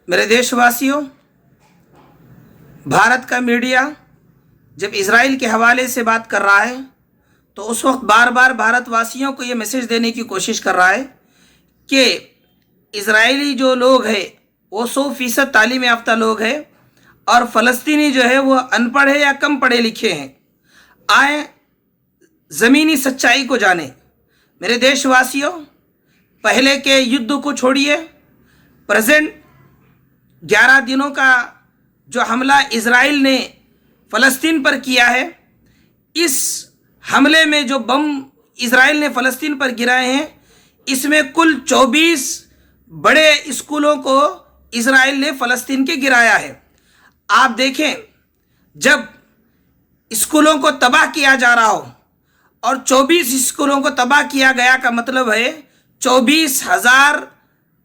मेरे देशवासियों, भारत का मीडिया जब इजराइल के हवाले से बात कर रहा है तो उस वक्त बार बार भारतवासियों को ये मैसेज देने की कोशिश कर रहा है कि इजरायली जो लोग हैं वो 100% तालीम याफ्ता लोग हैं और फ़लस्तीनी जो है वो अनपढ़ है या कम पढ़े लिखे हैं। आए ज़मीनी सच्चाई को जाने। मेरे देशवासियों, पहले के युद्ध को छोड़िए, प्रेजेंट 11 दिनों का जो हमला इजराइल ने फ़लस्तीन पर किया है, इस हमले में जो बम इजराइल ने फ़लस्तीन पर गिराए हैं, इसमें कुल 24 बड़े स्कूलों को इजराइल ने फ़लस्तीन के गिराया है। आप देखें, जब स्कूलों को तबाह किया जा रहा हो और 24 स्कूलों को तबाह किया गया का मतलब है 24,000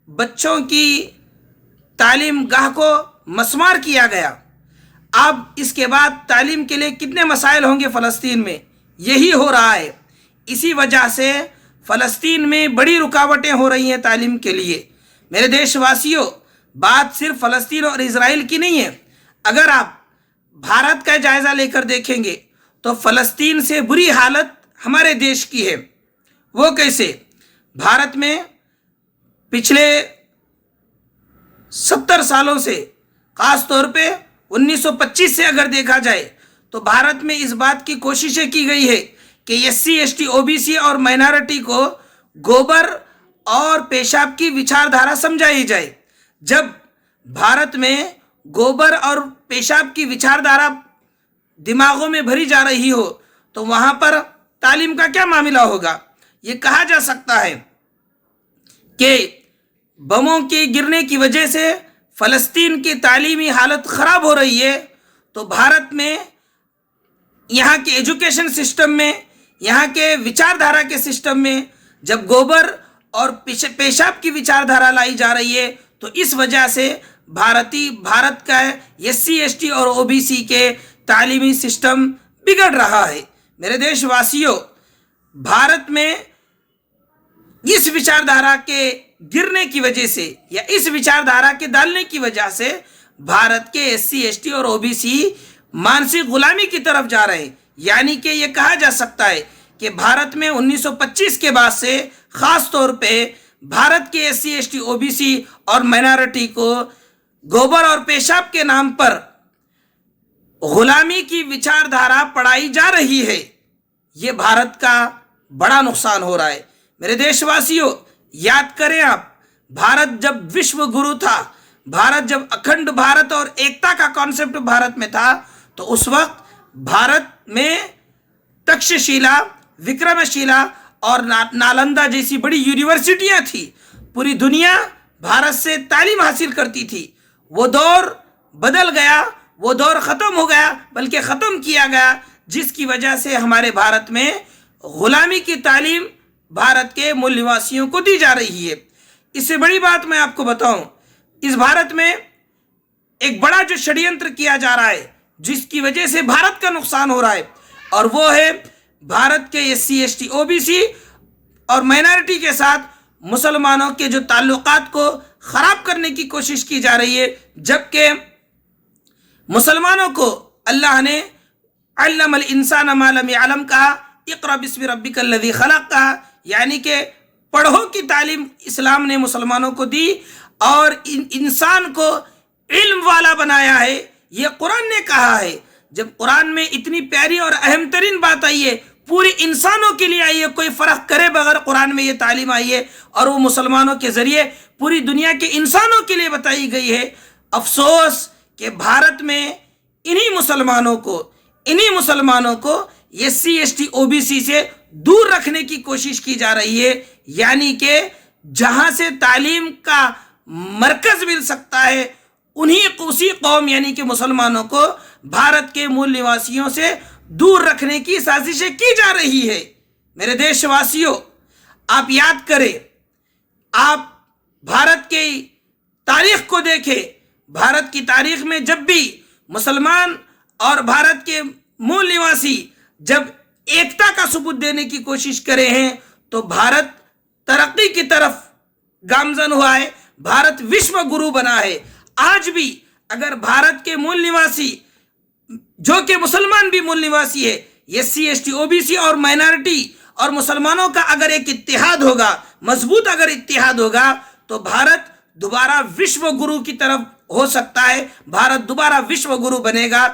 बच्चों की तालीम गाह को मस्मार किया गया। अब इसके बाद तालीम के लिए कितने मसाइल होंगे फ़लस्तीन में, यही हो रहा है। इसी वजह से फ़लस्तीन में बड़ी रुकावटें हो रही हैं तालीम के लिए। मेरे देशवासियों, बात सिर्फ फ़लस्तीन और इजराइल की नहीं है। अगर आप भारत का जायज़ा लेकर देखेंगे तो फ़लस्तीन से बुरी हालत हमारे देश की है। वो कैसे? भारत में पिछले 70 सालों से, ख़ास तौर पे 1925 से अगर देखा जाए तो भारत में इस बात की कोशिशें की गई है कि SC ST OBC और माइनॉरिटी को गोबर और पेशाब की विचारधारा समझाई जाए। जब भारत में गोबर और पेशाब की विचारधारा दिमागों में भरी जा रही हो तो वहाँ पर तालीम का क्या मामला होगा? ये कहा जा सकता है कि बमों के गिरने की वजह से फ़लस्तीन की तालीमी हालत ख़राब हो रही है, तो भारत में यहाँ के एजुकेशन सिस्टम में, यहाँ के विचारधारा के सिस्टम में जब गोबर और पेशाब की विचारधारा लाई जा रही है तो इस वजह से भारत का SC ST और OBC के तालीमी सिस्टम बिगड़ रहा है। मेरे देशवासियों, भारत में इस विचारधारा के गिरने की वजह से या इस विचारधारा के डालने की वजह से भारत के SC ST और OBC मानसिक गुलामी की तरफ जा रहे हैं। यानी कि ये कहा जा सकता है कि भारत में 1925 के बाद से ख़ास तौर पे भारत के SC ST OBC और माइनॉरिटी को गोबर और पेशाब के नाम पर गुलामी की विचारधारा पढ़ाई जा रही है। ये भारत का बड़ा नुकसान हो रहा है। मेरे देशवासियों, याद करें आप, भारत जब विश्व गुरु था, भारत जब अखंड भारत और एकता का कॉन्सेप्ट भारत में था, तो उस वक्त भारत में तक्षशिला, विक्रमशिला और नालंदा जैसी बड़ी यूनिवर्सिटियां थी। पूरी दुनिया भारत से तालीम हासिल करती थी। वो दौर बदल गया, वो दौर ख़त्म हो गया, बल्कि ख़त्म किया गया, जिसकी वजह से हमारे भारत में ग़ुलामी की तालीम भारत के मूल निवासियों को दी जा रही है। इससे बड़ी बात मैं आपको बताऊं, इस भारत में एक बड़ा जो षड्यंत्र किया जा रहा है जिसकी वजह से भारत का नुकसान हो रहा है, और वो है भारत के SC ST OBC और माइनॉरिटी के साथ मुसलमानों के जो ताल्लुकात को ख़राब करने की कोशिश की जा रही है। जबकि मुसलमानों को अल्लाह ने अल्लमल इंसान मा लम यअलम कहा, इक़रा बिस्मि रब्बिकल लज़ी खलक़ कहा, यानी कि पढ़ो की तालीम इस्लाम ने मुसलमानों को दी और इंसान को इल्म वाला बनाया है। ये कुरान ने कहा है। जब कुरान में इतनी प्यारी और अहम तरीन बात आई है, पूरे इंसानों के लिए आई है, कोई फ़र्क करे बगैर कुरान में ये तालीम आई है और वो मुसलमानों के ज़रिए पूरी दुनिया के इंसानों के लिए बताई गई है। अफसोस कि भारत में इन्हीं मुसलमानों को SC ST OBC से दूर रखने की कोशिश की जा रही है। यानी कि जहाँ से तालीम का मरकज़ मिल सकता है, उसी कौम यानी कि मुसलमानों को भारत के मूल निवासियों से दूर रखने की साजिशें की जा रही है। मेरे देशवासियों, आप याद करें, आप भारत की तारीख को देखें। भारत की तारीख में जब भी मुसलमान और भारत के मूल निवासी जब एकता का सबूत देने की कोशिश करे हैं तो भारत तरक्की की तरफ गामजन हुआ है, भारत विश्व गुरु बना है। आज भी अगर भारत के मूल निवासी, जो कि मुसलमान भी मूल निवासी है, SC ST OBC और माइनॉरिटी और मुसलमानों का अगर एक इत्तेहाद होगा, मजबूत अगर इत्तेहाद होगा, तो भारत दोबारा विश्व गुरु की तरफ हो सकता है, भारत दोबारा विश्व गुरु बनेगा।